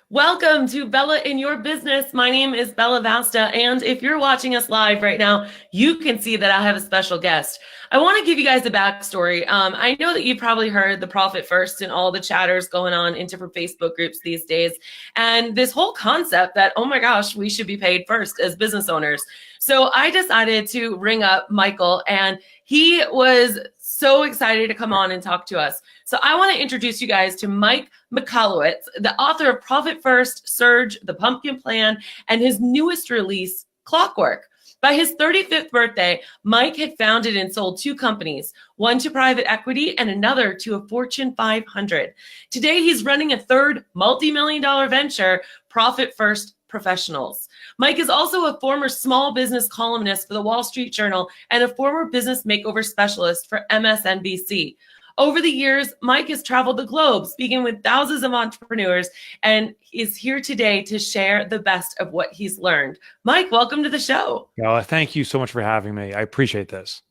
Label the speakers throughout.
Speaker 1: Welcome to Bella in Your Business. My name is Bella Vasta, and if you're watching us live right now, you can see that I have a special guest. I want to give you guys a backstory. I know that you've probably heard the Profit First and all the chatters going on in different Facebook groups these days, and this whole concept that, oh my gosh, we should be paid first as business owners. So I decided to ring up Michael, and he was so excited to come on and talk to us. So I want to introduce you guys to Mike Michalowicz, the author of Profit First, Surge, The Pumpkin Plan, and his newest release, Clockwork. By his 35th birthday, Mike had founded and sold two companies, one to private equity and another to a Fortune 500. Today, he's running a third multi-million-dollar venture, Profit First Professionals. Mike is also a former small business columnist for the Wall Street Journal and a former business makeover specialist for MSNBC. Over the years, Mike has traveled the globe, speaking with thousands of entrepreneurs, and is here today to share the best of what he's learned. Mike, welcome to the show.
Speaker 2: Well, thank you so much for having me. I appreciate this.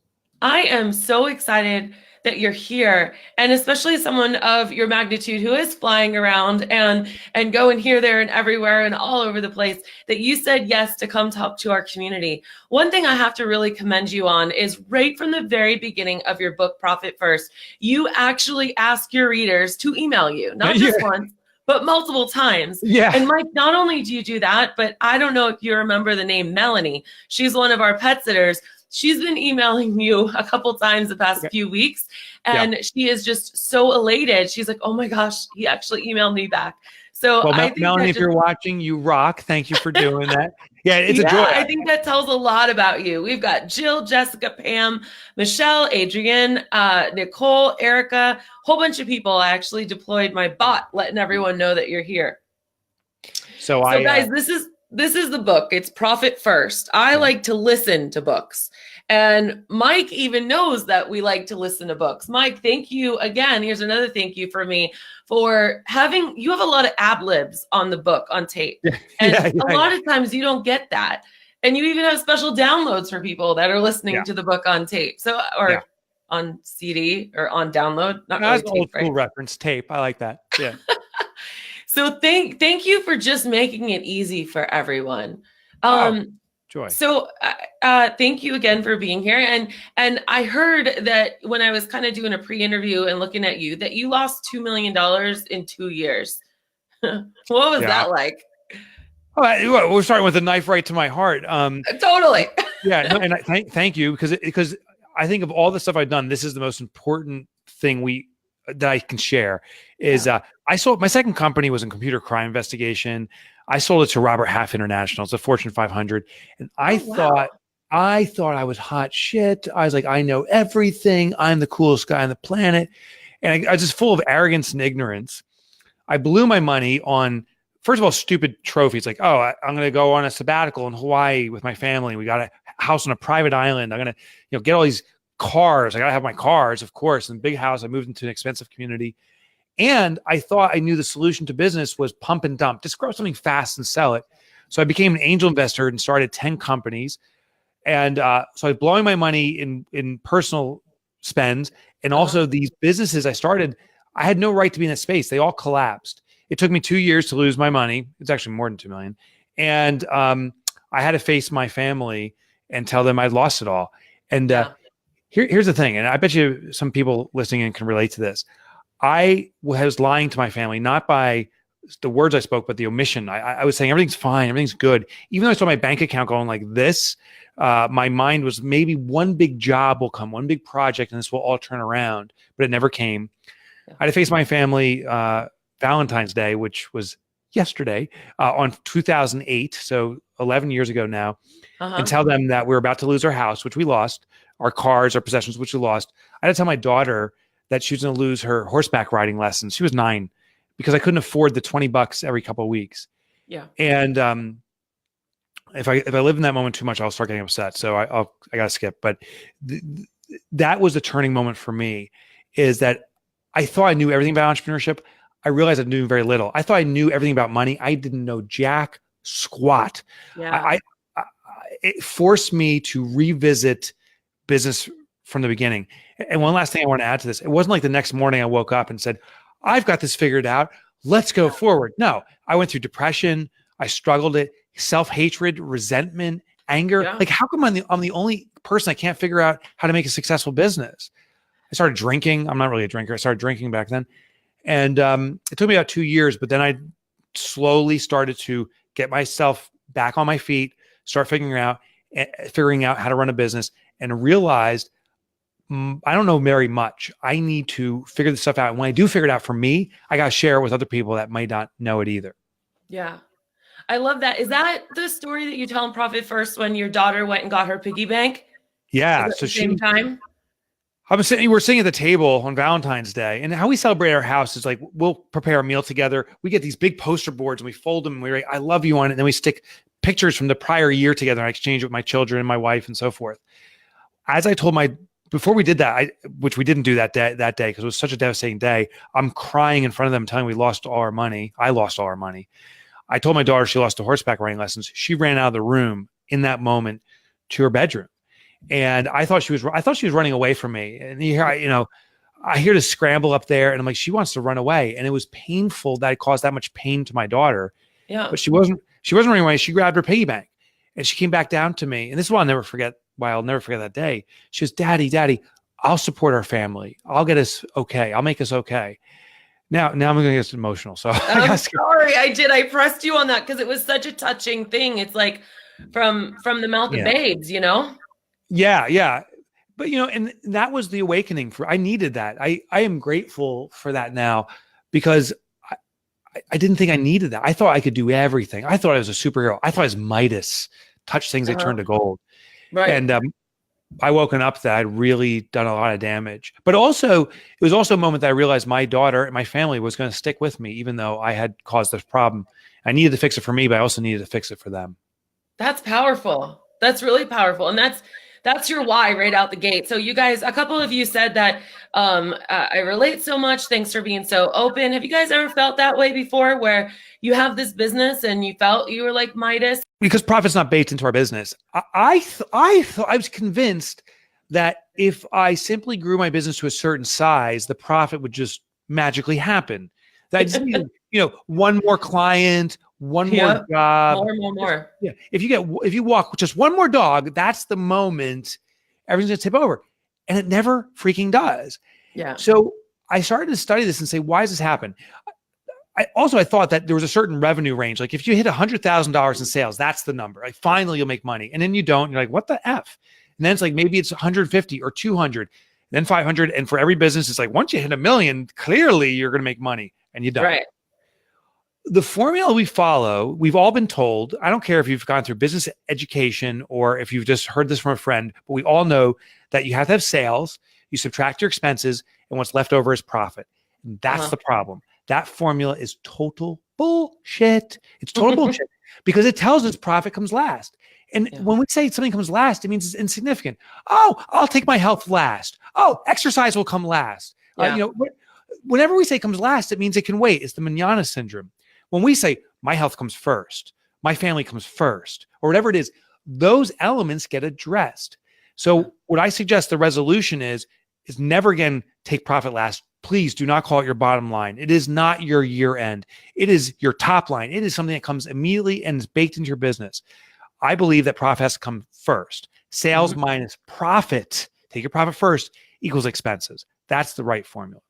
Speaker 1: I am so excited that you're here, and especially someone of your magnitude who is flying around and going here, there, and everywhere and all over the place, that you said yes to come talk to our community. One thing I have to really commend you on is right from the very beginning of your book, Profit First, you actually ask your readers to email you, not just once, but multiple times.
Speaker 2: Yeah.
Speaker 1: And Mike, not only do you do that, but I don't know if you remember the name Melanie. She's one of our pet sitters. She's been emailing you a couple times the past few weeks, and she is just so elated. She's like, oh my gosh, he actually emailed me back. So
Speaker 2: well,
Speaker 1: I think
Speaker 2: Melanie, if you're watching, you rock. Thank you for doing that. Yeah, it's a joy.
Speaker 1: I think that tells a lot about you. We've got Jill, Jessica, Pam, Michelle, Adrienne, Nicole, Erica, whole bunch of people. I actually deployed my bot, letting everyone know that you're here. So guys, this is the book. It's Profit First. I like to listen to books. And Mike even knows that we like to listen to books. Mike, thank you again. Here's another thank you for me for you have a lot of ad libs on the book on tape. And a lot of times you don't get that. And you even have special downloads for people that are listening to the book on tape. So, or on CD or on download. Not really
Speaker 2: tape, old school reference, tape. I like that. Yeah.
Speaker 1: So thank you for just making it easy for everyone.
Speaker 2: Joy.
Speaker 1: So thank you again for being here. And I heard that when I was kind of doing a pre-interview and looking at you, that you lost $2 million in 2 years. What was that like?
Speaker 2: Oh, we're starting with a knife right to my heart.
Speaker 1: Totally.
Speaker 2: No, and thank you because I think of all the stuff I've done, this is the most important thing that I can share is I sold my second company was in computer crime investigation. I sold it to Robert Half International. It's a Fortune 500. And I thought I was hot shit. I was like, I know everything. I'm the coolest guy on the planet. And I was just full of arrogance and ignorance. I blew my money on, first of all, stupid trophies. Like, oh, I'm going to go on a sabbatical in Hawaii with my family. We got a house on a private island. I'm going to, get all these cars. I got to have my cars, of course, and big house. I moved into an expensive community. And I thought I knew the solution to business was pump and dump, just grow something fast and sell it. So I became an angel investor and started 10 companies. And so I was blowing my money in personal spends. And also these businesses I started, I had no right to be in that space. They all collapsed. It took me 2 years to lose my money. It's actually more than 2 million. And I had to face my family and tell them I'd lost it all. And here's the thing. And I bet you some people listening in can relate to this. I was lying to my family, not by the words I spoke, but the omission. I was saying everything's fine, everything's good. Even though I saw my bank account going like this, my mind was maybe one big job will come, one big project, and this will all turn around. But it never came. I had to face my family Valentine's Day, which was yesterday, on 2008, so 11 years ago now, and tell them that we were about to lose our house, which we lost, our cars, our possessions, which we lost. I had to tell my daughter that she was going to lose her horseback riding lessons. She was 9 because I couldn't afford the $20 every couple of weeks. Yeah. And if I live in that moment too much, I'll start getting upset. So I got to skip. But that was the turning moment for me, is that I thought I knew everything about entrepreneurship. I realized I knew very little. I thought I knew everything about money. I didn't know jack squat. Yeah. It forced me to revisit business from the beginning. And one last thing I want to add to this. It wasn't like the next morning I woke up and said, I've got this figured out. let's go forward. No, I went through depression. I struggled it, self-hatred, resentment, anger.
Speaker 1: Yeah.
Speaker 2: Like, how come I'm the only person that can't figure out how to make a successful business? I started drinking. I'm not really a drinker. I started drinking back then. And it took me about 2 years, but then I slowly started to get myself back on my feet, start figuring out how to run a business, and realized I don't know very much. I need to figure this stuff out. And when I do figure it out for me, I got to share it with other people that might not know it either.
Speaker 1: Yeah. I love that. Is that the story that you tell in Profit First when your daughter went and got her piggy bank?
Speaker 2: Yeah.
Speaker 1: So same time?
Speaker 2: We're sitting at the table on Valentine's Day, and how we celebrate our house is like, we'll prepare a meal together. We get these big poster boards and we fold them and we write, I love you on it. And then we stick pictures from the prior year together. And I exchange it with my children and my wife and so forth. As I told before we did that, which we didn't do that day, because it was such a devastating day, I'm crying in front of them, telling we lost all our money. I lost all our money. I told my daughter she lost the horseback riding lessons. She ran out of the room in that moment to her bedroom. And I thought she was running away from me. And I hear this scramble up there, and I'm like, she wants to run away. And it was painful that it caused that much pain to my daughter.
Speaker 1: Yeah.
Speaker 2: But she wasn't running away. She grabbed her piggy bank and she came back down to me. And this is why I'll never forget that day. She goes, Daddy, I'll support our family. I'll get us okay. I'll make us okay. Now I'm going to get emotional. So
Speaker 1: I'm sorry. I pressed you on that because it was such a touching thing. It's like from the mouth of babes,
Speaker 2: Yeah. But, and that was the awakening I needed that. I am grateful for that now, because I didn't think I needed that. I thought I could do everything. I thought I was a superhero. I thought I was Midas, touch things, they turn to gold.
Speaker 1: Right.
Speaker 2: And I woken up that I'd really done a lot of damage. But also, it was also a moment that I realized my daughter and my family was going to stick with me, even though I had caused this problem. I needed to fix it for me, but I also needed to fix it for them.
Speaker 1: That's powerful. That's really powerful. And that's your why right out the gate. So you guys, a couple of you said that I relate so much. Thanks for being so open. Have you guys ever felt that way before, where you have this business and you felt you were like Midas?
Speaker 2: Because profit's not baked into our business. I was convinced that if I simply grew my business to a certain size, the profit would just magically happen. That I just needed, one more client, one more job,
Speaker 1: more.
Speaker 2: Yeah. If you walk just one more dog, that's the moment everything's gonna tip over, and it never freaking does.
Speaker 1: Yeah.
Speaker 2: So I started to study this and say, why does this happen? I thought that there was a certain revenue range. Like, if you hit $100,000 in sales, that's the number. Like, finally you'll make money. And then you don't. You're like, what the F? And then it's like, maybe it's 150 or 200, then 500. And for every business, it's like, once you hit $1 million, clearly you're going to make money, and you don't.
Speaker 1: Right.
Speaker 2: The formula we follow, we've all been told. I don't care if you've gone through business education or if you've just heard this from a friend, but we all know that you have to have sales, you subtract your expenses, and what's left over is profit. And that's the problem. That formula is total bullshit. It's total bullshit, because it tells us profit comes last. And when we say something comes last, it means it's insignificant. Oh, I'll take my health last. Oh, exercise will come last. Whenever we say comes last, it means it can wait. It's the manana syndrome. When we say my health comes first, my family comes first, or whatever it is, those elements get addressed. So what I suggest the resolution is never again take profit last. Please do not call it your bottom line. It is not your year end. It is your top line. It is something that comes immediately and is baked into your business. I believe that profit has to come first. Sales minus profit, take your profit first, equals expenses. That's the right formula.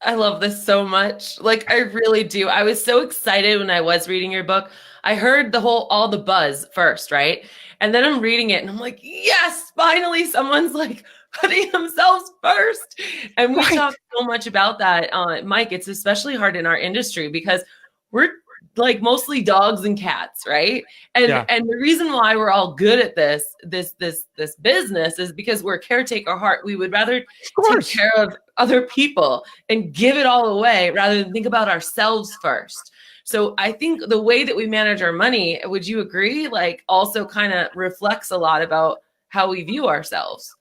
Speaker 1: I love this so much. Like, I really do. I was so excited when I was reading your book. I heard all the buzz first, right? And then I'm reading it and I'm like, yes, finally someone's like putting themselves first. And we talk so much about that, Mike. It's especially hard in our industry because we're like mostly dogs and cats, right? And the reason why we're all good at this business is because we're caretaker heart. We would rather take care of other people and give it all away rather than think about ourselves first. So I think the way that we manage our money, would you agree, like also kind of reflects a lot about how we view ourselves?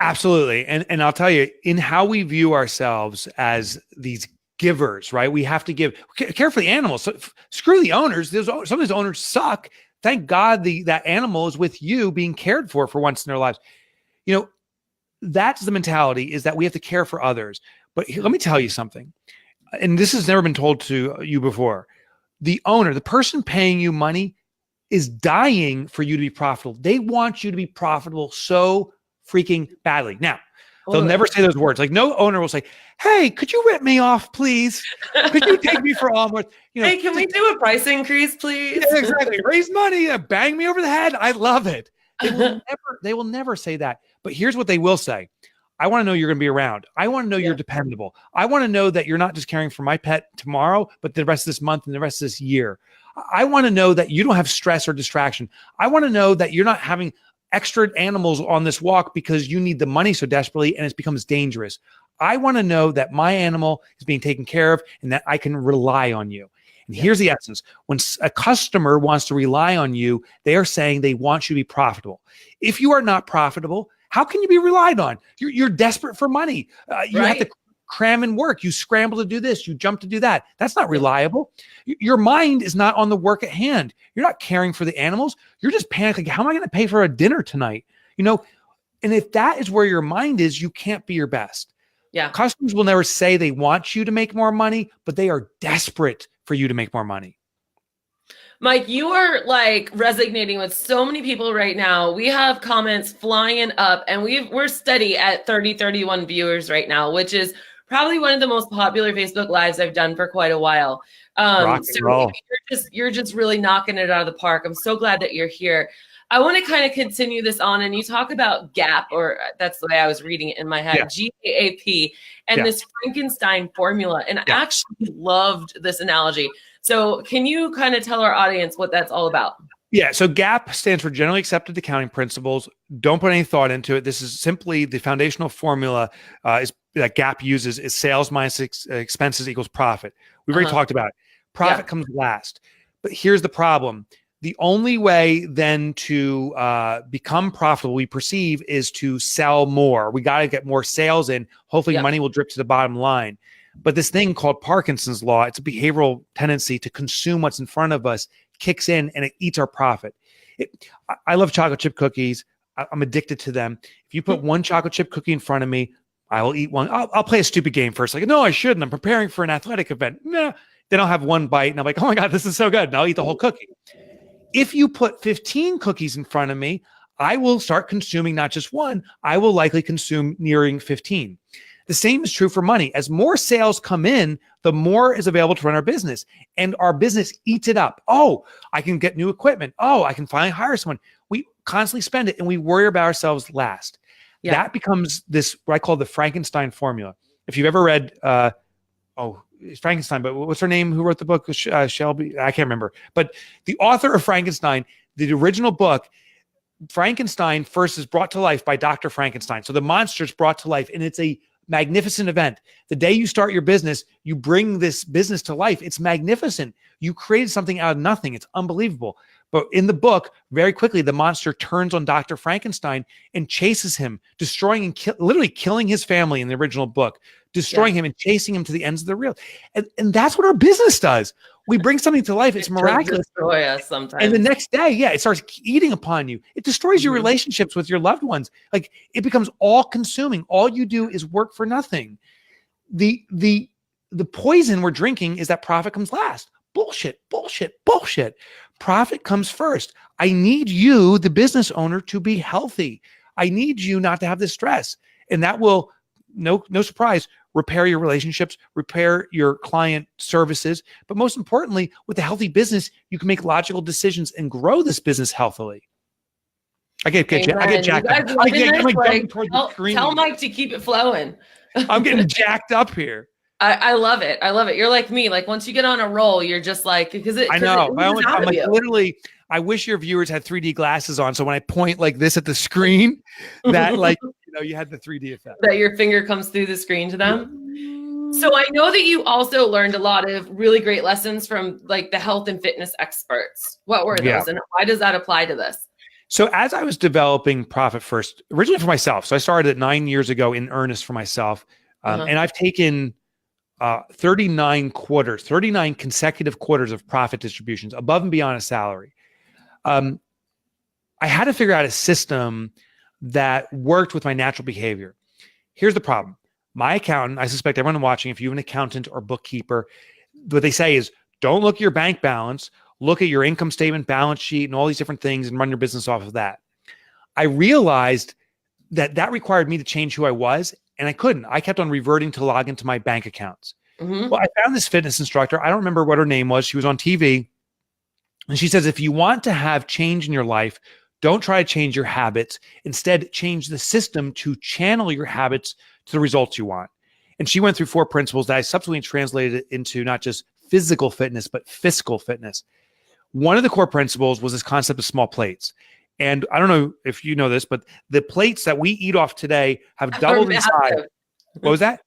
Speaker 1: Absolutely. And I'll tell you, in how we view ourselves as these givers, right? We have to give, care for the animals. So screw the owners. Some of these owners suck. Thank God that animal is with you being cared for once in their lives. That's the mentality, is that we have to care for others. But let me tell you something.
Speaker 2: and this has never been told to you before, the owner, the person paying you money, is dying for you to be profitable. They want you to be profitable so freaking badly. Now, they'll never say those words. Like, no owner will say, "Hey, could you rip me off, please? Could you take me for all more?"
Speaker 1: Hey, can we do a price increase, please?
Speaker 2: Yeah, exactly. Raise money, bang me over the head. I love it. They will never say that. But here's what they will say. I want to know you're going to be around. I want to know you're dependable. I want to know that you're not just caring for my pet tomorrow, but the rest of this month and the rest of this year. I want to know that you don't have stress or distraction. I want to know that you're not having extra animals on this walk because you need the money so desperately and it becomes dangerous. I want to know that my animal is being taken care of and that I can rely on you. And here's the essence. When a customer wants to rely on you, they are saying they want you to be profitable. If you are not profitable, how can you be relied on? You're desperate for money. You have to cram in work. You scramble to do this. You jump to do that. That's not reliable. Your mind is not on the work at hand. You're not caring for the animals. You're just panicking. How am I going to pay for a dinner tonight? And if that is where your mind is, you can't be your best.
Speaker 1: Yeah.
Speaker 2: Customers will never say they want you to make more money, but they are desperate for you to make more money.
Speaker 1: Mike, you are like resonating with so many people right now. We have comments flying up and we're steady at 31 viewers right now, which is probably one of the most popular Facebook Lives I've done for quite a while.
Speaker 2: Rock and roll.
Speaker 1: You're just really knocking it out of the park. I'm so glad that you're here. I want to kind of continue this on, and you talk about GAAP, or that's the way I was reading it in my head, GAAP, and this Frankenstein formula. And I actually loved this analogy. So can you kind of tell our audience what that's all about?
Speaker 2: Yeah, so GAAP stands for Generally Accepted Accounting Principles. Don't put any thought into it. This is simply the foundational formula that GAAP uses is sales minus expenses equals profit. We've already talked about it. Profit comes last. But here's the problem. The only way then to become profitable, we perceive, is to sell more. We got to get more sales in. Hopefully money will drip to the bottom line. But this thing called Parkinson's law, it's a behavioral tendency to consume what's in front of us, kicks in and it eats our profit. I love chocolate chip cookies. I'm addicted to them. If you put one chocolate chip cookie in front of me, I will eat one. I'll play a stupid game first. Like, no, I shouldn't. I'm preparing for an athletic event. No. Then I'll have one bite and I'm like, oh my God, this is so good. And I'll eat the whole cookie. If you put 15 cookies in front of me, I will start consuming not just one. I will likely consume nearing 15. The same is true for money. As more sales come in, the more is available to run our business, and our business eats it up. Oh, I can get new equipment. Oh, I can finally hire someone. We constantly spend it and we worry about ourselves last. Yeah. That becomes this, what I call the Frankenstein formula. If you've ever read, it's Frankenstein, but what's her name? Who wrote the book? Shelby? I can't remember. But the author of Frankenstein, the original book, Frankenstein first is brought to life by Dr. Frankenstein. So the monster is brought to life, and it's a magnificent event. The day you start your business, you bring this business to life. It's magnificent. You created something out of nothing. It's unbelievable. But in the book, very quickly, the monster turns on Dr. Frankenstein and chases him, destroying and literally killing his family in the original book, destroying him and chasing him to the ends of the reel. And that's what our business does. We bring something to life. It's miraculous.
Speaker 1: Destroy us sometimes.
Speaker 2: And the next day, it starts eating upon you. It destroys your relationships with your loved ones. Like, it becomes all consuming. All you do is work for nothing. The poison we're drinking is that profit comes last. Bullshit, bullshit, bullshit. Profit comes first. I need you, the business owner, to be healthy. I need you not to have this stress. And that will, no surprise, repair your relationships, repair your client services. But most importantly, with a healthy business, you can make logical decisions and grow this business healthily. I get jacked up.
Speaker 1: Tell Mike to keep it flowing.
Speaker 2: I'm getting jacked up here.
Speaker 1: I love it. I love it. You're like me. Like, once you get on a roll, you're just like,
Speaker 2: I know. I'm like, literally, I wish your viewers had 3D glasses on. So when I point like this at the screen, that like, you had the 3D effect.
Speaker 1: That your finger comes through the screen to them. So I know that you also learned a lot of really great lessons from like the health and fitness experts. What were those, and why does that apply to this?
Speaker 2: So as I was developing Profit First, originally for myself, so I started it 9 years ago in earnest for myself, and I've taken 39 consecutive quarters of profit distributions above and beyond a salary. I had to figure out a system that worked with my natural behavior. Here's the problem. My accountant, I suspect everyone watching, if you have an accountant or bookkeeper, what they say is don't look at your bank balance, look at your income statement, balance sheet, and all these different things and run your business off of that. I realized that required me to change who I was, and I couldn't. I kept on reverting to log into my bank accounts.
Speaker 1: Mm-hmm.
Speaker 2: Well, I found this fitness instructor. I don't remember what her name was. She was on TV. And she says, if you want to have change in your life, don't try to change your habits. Instead, change the system to channel your habits to the results you want. And she went through 4 principles that I subsequently translated into not just physical fitness, but fiscal fitness. One of the core principles was this concept of small plates. And I don't know if you know this, but the plates that we eat off today have doubled in size. What was that?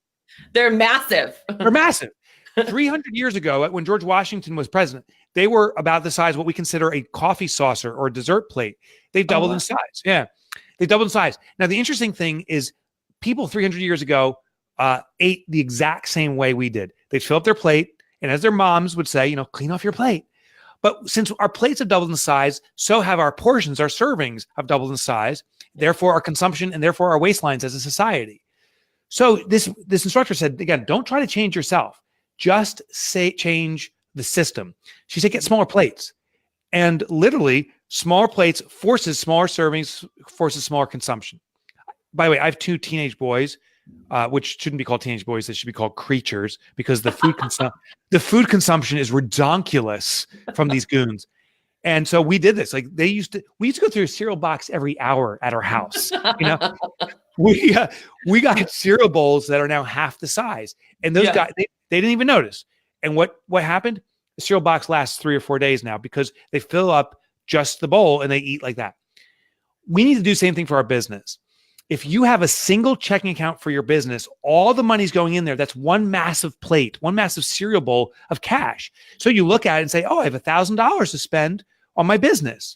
Speaker 1: They're massive.
Speaker 2: They're massive. 300 years ago, when George Washington was president, they were about the size of what we consider a coffee saucer or a dessert plate. They've doubled in size. Yeah, they doubled in size. Now, the interesting thing is people 300 years ago ate the exact same way we did. They'd fill up their plate, and as their moms would say, clean off your plate. But since our plates have doubled in size, so have our portions, our servings have doubled in size, therefore our consumption and therefore our waistlines as a society. So this instructor said, again, don't try to change yourself. Just change the system. She said, get smaller plates. And literally, smaller plates forces smaller servings, forces smaller consumption. By the way, I have 2 teenage boys, which shouldn't be called teenage boys. They should be called creatures because the food consumption is redonkulous from these goons. And so we did this. Like we used to go through a cereal box every hour at our house. We got cereal bowls that are now half the size, and those guys they didn't even notice. And what happened? The cereal box lasts 3 or 4 days now because they fill up just the bowl and they eat like that. We need to do the same thing for our business. If you have a single checking account for your business, all the money's going in there. That's one massive plate, one massive cereal bowl of cash. So you look at it and say, oh, I have $1,000 to spend on my business.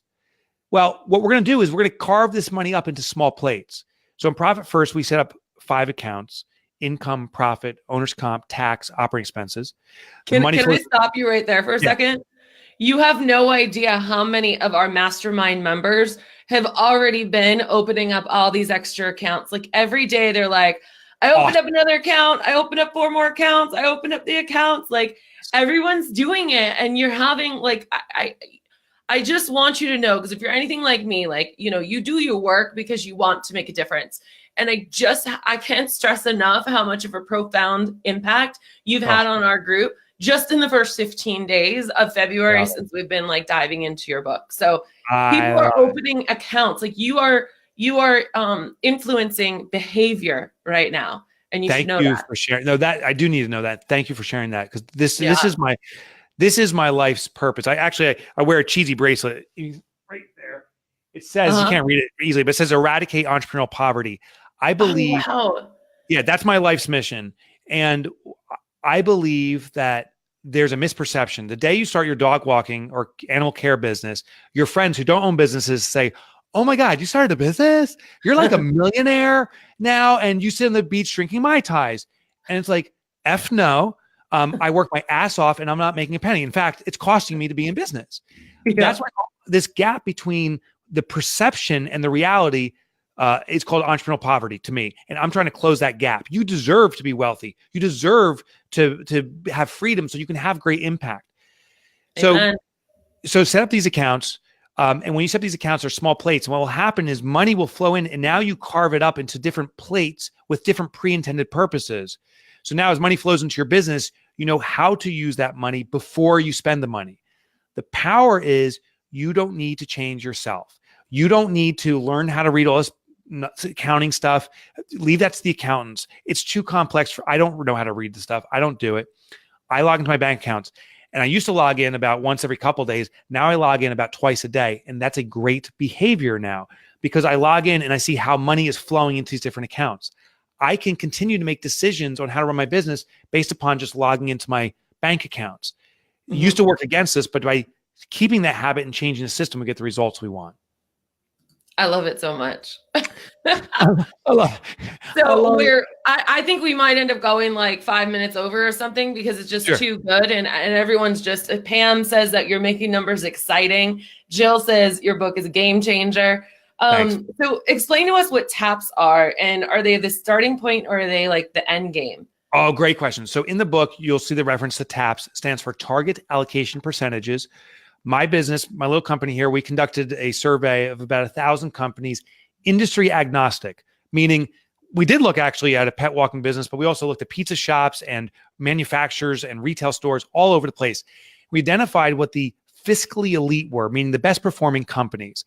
Speaker 2: Well, what we're going to do is we're going to carve this money up into small plates. So in Profit First, we set up 5 accounts: income, profit, owner's comp, tax, operating expenses.
Speaker 1: Can I stop you right there for a second? You have no idea how many of our mastermind members have already been opening up all these extra accounts. Like every day they're like, I opened up another account. I opened up 4 more accounts. I opened up the accounts. Like everyone's doing it. And you're having like, I just want you to know, because if you're anything like me, like, you do your work because you want to make a difference. And I can't stress enough how much of a profound impact you've had on our group just in the first 15 days of February since we've been like diving into your book. So people are opening accounts. Like you are influencing behavior right now. And you should know that. Thank you
Speaker 2: for sharing. No, that I do need to know that. Thank you for sharing that. Because this is my life's purpose. I wear a cheesy bracelet right there. It says, you can't read it easily, but it says eradicate entrepreneurial poverty. I believe, that's my life's mission. And I believe that there's a misperception. The day you start your dog walking or animal care business, your friends who don't own businesses say, oh my God, you started a business? You're like a millionaire now, and you sit on the beach drinking Mai Tais. And it's like, F no. I work my ass off and I'm not making a penny. In fact, it's costing me to be in business. That's why this gap between the perception and the reality is called entrepreneurial poverty to me. And I'm trying to close that gap. You deserve to be wealthy. You deserve to have freedom so you can have great impact. So set up these accounts. And when you set up these accounts, they're small plates. And what will happen is money will flow in, and now you carve it up into different plates with different pre-intended purposes. So now as money flows into your business, you know how to use that money before you spend the money. The power is you don't need to change yourself. You don't need to learn how to read all this accounting stuff. Leave that to the accountants. It's too complex. I don't know how to read the stuff. I don't do it. I log into my bank accounts. And I used to log in about once every couple of days. Now I log in about twice a day. And that's a great behavior now because I log in and I see how money is flowing into these different accounts. I can continue to make decisions on how to run my business based upon just logging into my bank accounts. It used to work against us, but by keeping that habit and changing the system, we get the results we want.
Speaker 1: I love it so much.
Speaker 2: I
Speaker 1: think we might end up going like 5 minutes over or something because it's just too good. And everyone's just, Pam says that you're making numbers exciting. Jill says your book is a game changer.
Speaker 2: Thanks.
Speaker 1: So explain to us what TAPs are, and are they the starting point or are they like the end game?
Speaker 2: Oh, great question. So in the book, you'll see the reference to TAPS, stands for Target Allocation Percentages. My business, my little company here, we conducted a survey of about 1,000 companies, industry agnostic, meaning we did look actually at a pet walking business, but we also looked at pizza shops and manufacturers and retail stores all over the place. We identified what the fiscally elite were, meaning the best performing companies.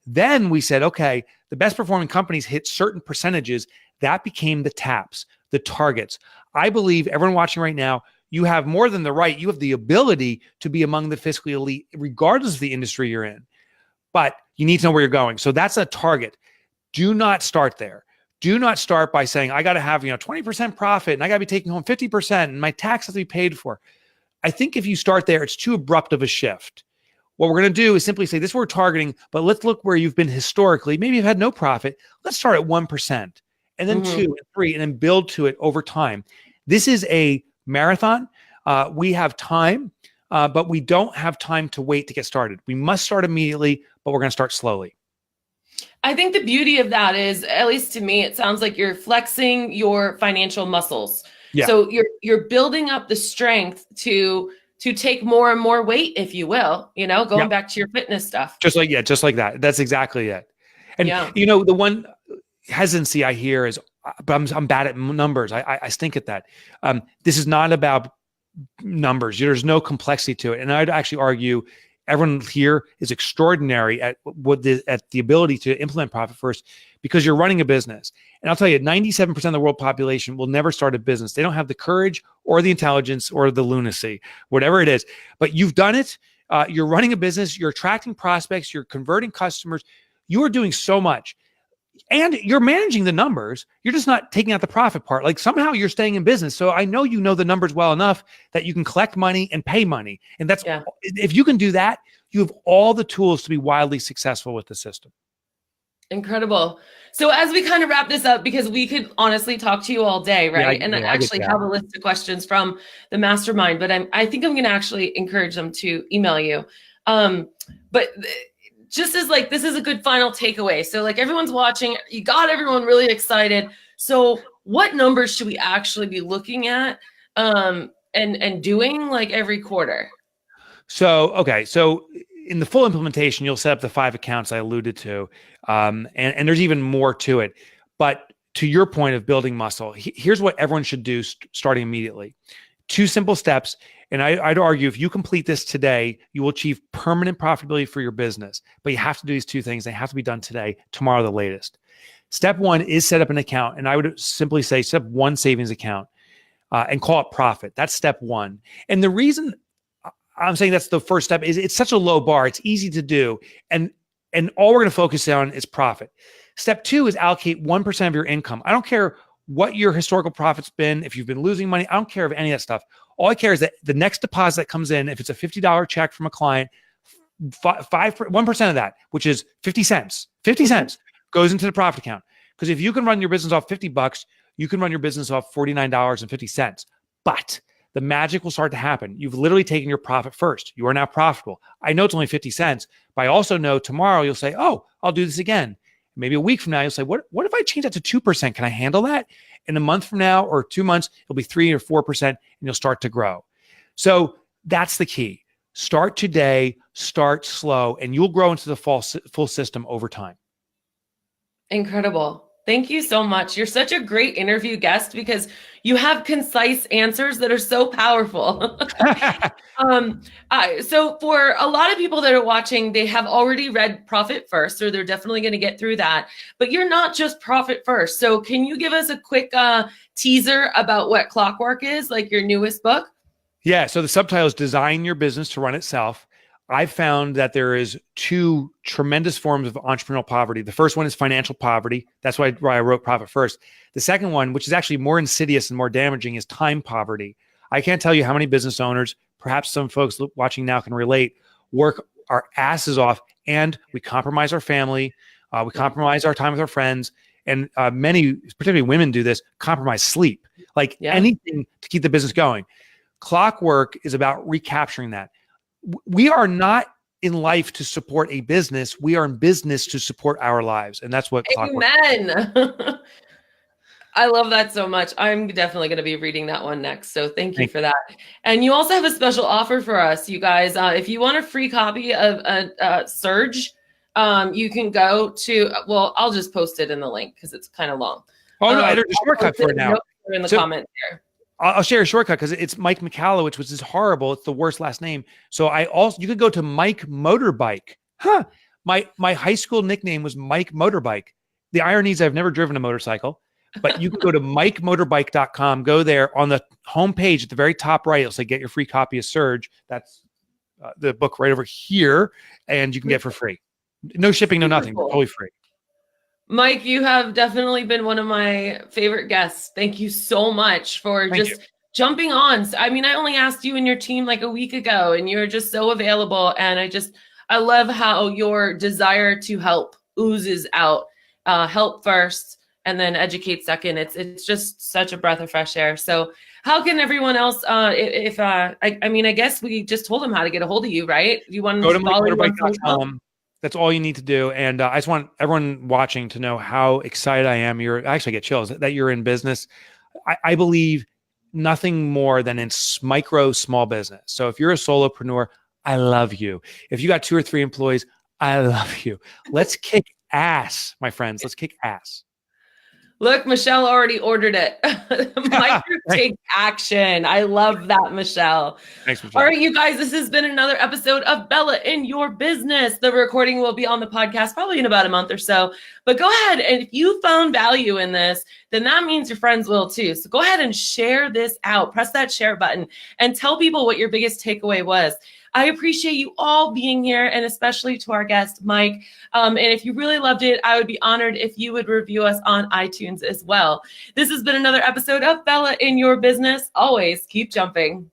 Speaker 2: Then we said, okay, the best performing companies hit certain percentages. That became the TAPs, the targets. I believe everyone watching right now, you have more than the right, you have the ability to be among the fiscally elite, regardless of the industry you're in. But you need to know where you're going. So that's a target. Do not start there. Do not start by saying, I got to have 20% profit and I got to be taking home 50% and my tax has to be paid for. I think if you start there, it's too abrupt of a shift. What we're going to do is simply say, this is what we're targeting, but let's look where you've been historically. Maybe you've had no profit. Let's start at 1% and then 2 and 3 and then build to it over time. This is a marathon. We have time, but we don't have time to wait to get started. We must start immediately, but we're going to start slowly.
Speaker 1: I think the beauty of that is, at least to me, it sounds like you're flexing your financial muscles.
Speaker 2: Yeah.
Speaker 1: So you're building up the strength to take more and more weight, if you will, going back to your fitness stuff.
Speaker 2: Just like that. That's exactly it. And the one hesitancy I hear is, but I'm bad at numbers. I stink at that. This is not about numbers. There's no complexity to it. And I'd actually argue everyone here is extraordinary at the ability to implement profit first, because you're running a business. And I'll tell you, 97% of the world population will never start a business. They don't have the courage or the intelligence or the lunacy, whatever it is. But you've done it. You're running a business. You're attracting prospects. You're converting customers. You are doing so much. And you're managing the numbers. You're just not taking out the profit part. Like somehow you're staying in business. So I know you know the numbers well enough that you can collect money and pay money. And that's if you can do that, you have all the tools to be wildly successful with the system.
Speaker 1: Incredible. So as we kind of wrap this up, because we could honestly talk to you all day, right? I actually have a list of questions from the mastermind, but I think I'm going to actually encourage them to email you. But just as like, this is a good final takeaway. So like everyone's watching, you got everyone really excited. So what numbers should we actually be looking at and doing like every quarter?
Speaker 2: So in the full implementation, you'll set up the 5 accounts I alluded to. And there's even more to it. But to your point of building muscle, here's what everyone should do starting immediately. 2 simple steps. And I'd argue if you complete this today, you will achieve permanent profitability for your business. But you have to do these 2 things. They have to be done today, tomorrow, the latest. Step 1 is set up an account. And I would simply say set up 1 savings account and call it profit. That's step 1. And the reason I'm saying that's the first step is it's such a low bar. It's easy to do. And all we're going to focus on is profit. Step 2 is allocate 1% of your income. I don't care what your historical profit's been, if you've been losing money, I don't care of any of that stuff. All I care is that the next deposit that comes in, if it's a $50 check from a client, 1% of that, which is 50 cents, goes into the profit account. Because if you can run your business off $50, you can run your business off $49.50. But the magic will start to happen. You've literally taken your profit first. You are now profitable. I know it's only 50 cents, but I also know tomorrow you'll say, oh, I'll do this again. Maybe a week from now, you'll say, what if I change that to 2%? Can I handle that? In a month from now or 2 months, it'll be 3 or 4% and you'll start to grow. So that's the key. Start today, start slow, and you'll grow into the full system over time.
Speaker 1: Incredible. Thank you so much. You're such a great interview guest because you have concise answers that are so powerful. So for a lot of people that are watching, they have already read Profit First, or they're definitely going to get through that. But you're not just Profit First. So can you give us a quick teaser about what Clockwork is, like your newest book?
Speaker 2: Yeah. So the subtitle is Design Your Business to Run Itself. I found that there is 2 tremendous forms of entrepreneurial poverty. The first one is financial poverty. That's why I wrote Profit First. The second one, which is actually more insidious and more damaging, is time poverty. I can't tell you how many business owners, perhaps some folks watching now can relate, work our asses off and we compromise our family. We compromise our time with our friends. And many, particularly women, do this, compromise sleep, anything to keep the business going. Clockwork is about recapturing that. We are not in life to support a business. We are in business to support our lives. And that's what Clockwork is.
Speaker 1: Amen. I love that so much. I'm definitely going to be reading that one next. So thank you for that. And you also have a special offer for us, you guys. If you want a free copy of Surge, you can go to, well, I'll just post it in the link because it's kind of long.
Speaker 2: Oh, no, there's a shortcut for it now.
Speaker 1: In the comments here.
Speaker 2: I'll share a shortcut because it's Mike Michalowicz, which is horrible. It's the worst last name. So you could go to Mike Motorbike. Huh. My high school nickname was Mike Motorbike. The irony is I've never driven a motorcycle. But you can go to MikeMotorbike.com, go there on the homepage at the very top right. It'll say, get your free copy of Surge. That's the book right over here. And you can get it for free. No shipping, no nothing. Totally free.
Speaker 1: Mike, you have definitely been one of my favorite guests. Thank you so much for jumping on. I mean, I only asked you and your team like a week ago, and you're just so available. And I love how your desire to help oozes out. Help first, and then educate second. It's just such a breath of fresh air. So how can everyone else, I mean, I guess we just told them how to get a hold of you, right? You want
Speaker 2: to follow motorbike.com. That's all you need to do. And I just want everyone watching to know how excited I am. I actually get chills that you're in business. I believe nothing more than in micro small business. So if you're a solopreneur, I love you. If you got 2 or 3 employees, I love you. Let's kick ass, my friends. Let's kick ass.
Speaker 1: Look, Michelle already ordered it. Mike, take action. I love that, Michelle.
Speaker 2: Thanks, Michelle.
Speaker 1: All right, you guys, this has been another episode of Bella in Your Business. The recording will be on the podcast probably in about a month or so. But go ahead, and if you found value in this, then that means your friends will too. So go ahead and share this out. Press that share button and tell people what your biggest takeaway was. I appreciate you all being here, and especially to our guest, Mike. And if you really loved it, I would be honored if you would review us on iTunes as well. This has been another episode of Bella in Your Business. Always keep jumping.